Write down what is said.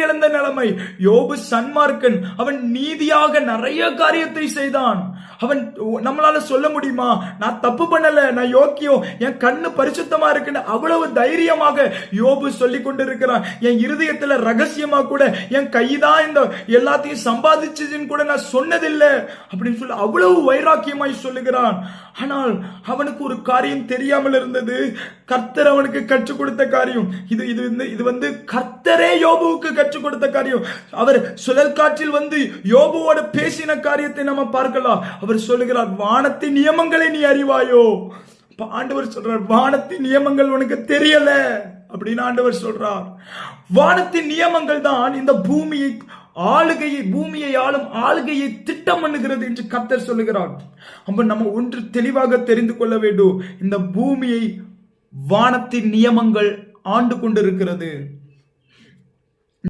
இழந்த நிலைமை. யோபு சன்மார்க்கன், அவன் நீதியாக நிறைய காரியத்தை செய்தான். அவன் நம்மளால சொல்ல முடியுமா நான் தப்பு பண்ணல, நான் யோக்கியம், என் கண்ணு பரிசுத்தமா இருக்குன்னு அவ்வளவு தைரியமாக யோபு சொல்லி கொண்டிருக்கிறான். என் இருதயத்துல ரகசியமா கூட என் கைதான் இந்த எல்லாத்தையும் சம்பாதிச்சதுன்னு கூட நான் சொன்னதில்லை அப்படின்னு சொல்லி அவ்வளவு வைராக்கியமாய் சொல்லுகிறான். ஆனால் அவனுக்கு ஒரு காரியம் தெரியாமல் இருந்தது. கர்த்தர் அவனுக்கு கற்றுக் கொடுத்த காரியம் இது. இது வந்து கர்த்தரே யோபுவுக்கு கற்றுக் கொடுத்த காரியம். அவர் சுழல் காற்றில் வந்து யோபுவோட பேசின காரியத்தை நம்ம பார்க்கலாம். அவர் சொல்லுகிறார், வானத்தின் நியமங்களை நீ அறிவாயோ? ஆண்டவர் சொல்றார், வானத்தின் நியமங்கள் உனக்கு தெரியல அப்படின்னு ஆண்டவர் சொல்றார். வானத்தின் நியமங்கள் தான் இந்த பூமியை ஆளும் ஆளுகையை திட்டம் பண்ணுகிறது என்று கர்த்தர் சொல்லுகிறார். அப்ப நம்ம ஒன்று தெளிவாக தெரிந்து கொள்ள வேண்டும், இந்த பூமியை வானத்தின் நியமங்கள் ஆண்டு கொண்டிருக்கிறது.